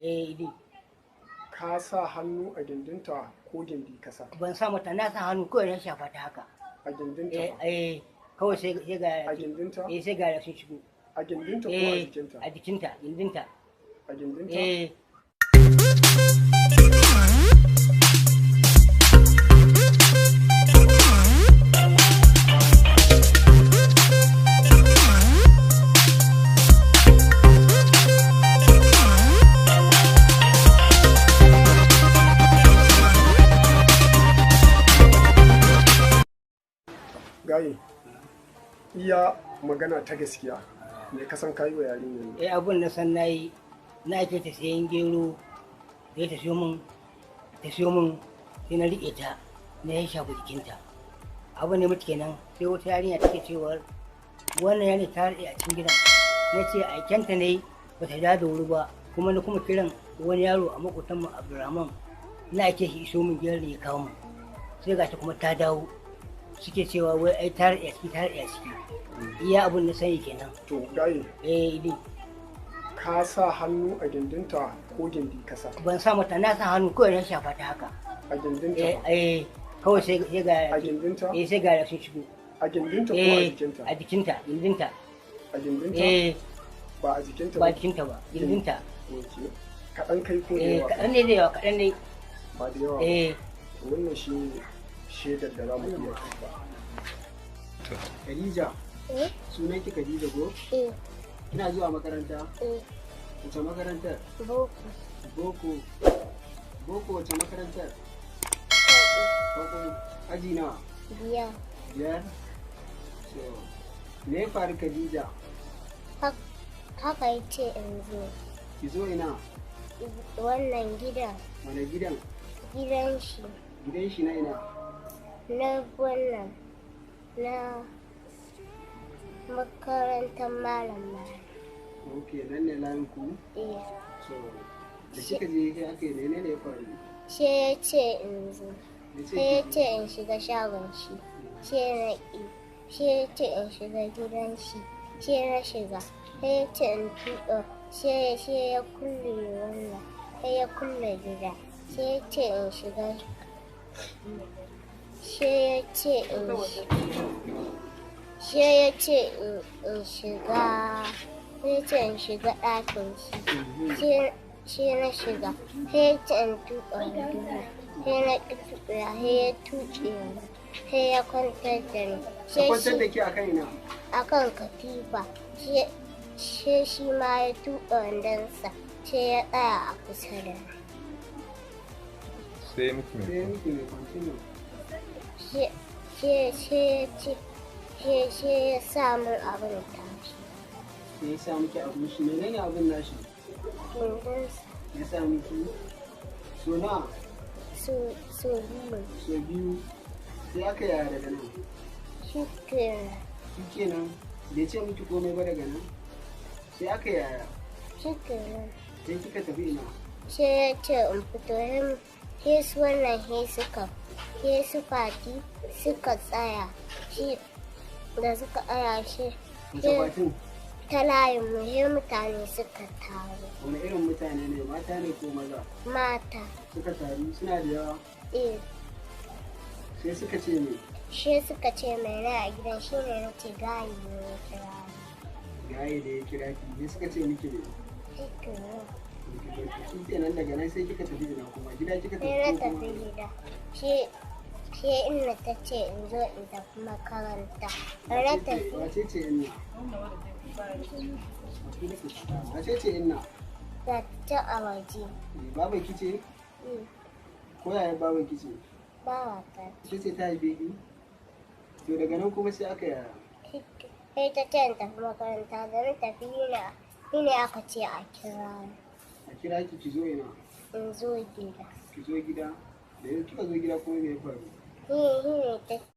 Idi. Ka sa hannu a gindinta ko gindi ka sa? Ban sa mata, na sa hannu kawai na shafa ta haka. A gindinta ba? Kawai sai ga A gindinta? sai ga sun shigo. A gindinta ko a jikinta? A jikinta, gindinta. A gindinta? Gaye, iya magana ta gaskiya me ka san kayi wa yarinyar ne? Abun na san nayi, na ake ta sayan gero, sai ta siyo min, sai na riƙe ta, na ya shafa jikinta. Abun ne mutu kenan, sai wata yarinya take cewa wannan yarinya ta rade a cikin gidan. Na ce aikenta ne ba ta da wuri ba, kuma na kuma kiran wani yaro a makotanmu Abdulrahman, na ake shi iso min gero ya kawo mu. Sai ga ta kuma ta dawo. Suke cewa wai ai ta rade a ciki. Iya abun na sani kenan. To Gaye, Idi. ka sa hannu a gindinta ko gindi ka sa? Ban sa mata, na sa hannu kawai na shafa ta haka. A gindinta ba? Kawai sai ga A gindinta? sai ga sun shigo. A gindinta ko a jikinta? A jikinta, gindinta. A gindinta? Ba a jikinta ba? Ba jikinta ba, gindinta. Ok. Kaɗan kai ko da yawa? Kaɗan ne da yawa, kaɗan ne. Ba da yawa ba? Wannan shi shaidar da za mu iya karɓa. Khadija, sunan ki Khadija ko? Kina zuwa makaranta? Wace makarantar? Boko. Boko wace makarantar? Boko aji nawa? Biyar. So, me ya faru Khadija? Haka ya ce in zo. Ki zo ina? Wannan gidan. Wane gidan? Gidan shi. Gidan shi na ina? Na wannan. Na makarantar malam. Ok, nan ne layin ku? So, da kika je kai aka yi ne ya faru? Sai ya ce in zo. Sai ya ce in shiga shagon shi. Sai na ƙi. Sai ya ce in shiga gidan shi. Sai na shiga. Sai ya ce in tuɗa. Sai ya kulle wannan. Sai ya kulle gida. Sai ya ce in shiga. Sai ya ce in shiga ɗakin shi. Sai na shiga. Sai ya ce in tuɓa wanduna. Sai na ƙi tuɓa. Sai ya tuɓe ni. Sai ya kwantar da ni. Ya kwantar da ke a kan ina? A kan katifa. Sai shi ma ya tuɓa wandonsa. Sai ya tsaya a kusa da ni. Sai miki mai continue. Sai ya sa min abin tashi. Sai ya sa miki abin shi, menene abin nashi? Gindinsa. Ya sa miki so na? So biyu. So biyu. Sai aka yaya daga nan? Shi kenan. Shi kenan? Bai ce miki komai ba daga nan? Sai aka yaya? Shi kenan. Sai kika tafi ina? Sai ya ce in fito. Sai su wannan sai su fati suka tsaya. Shi da suka tsaya shi. Wace fatin? Ta layin mu sai mutane suka taru. Wani irin mutane ne, mata ne ko maza? Mata. Suka taru suna da yawa? Sai suka ce me? Shi suka ce mai na a gidan shi ne na ce gayi ne ya kira ni. Gaye da ya kira ki, sai suka ce miki ne? Shi kenan daga nan sai kika tafi ina kuma gida kika tafi Sai na ko kuma? tafi gida. Sai inna ta ce in zo in tafi makaranta. Na tafi. Wace ce inna? Wace ce inna? Da ta a waje. Baban ki ce? Ko yaya baban ki ce? Bawa ta. Ita ce ta haife ki? To daga nan kuma sai aka yaya? Sai ta ce in tafi makaranta. Da na tafi ni ne aka ce a kira ni. A kira ki zo ina? In zo gida. Ki zo gida? Da yau kika zo gida kuma me ya faru? Ni ne ta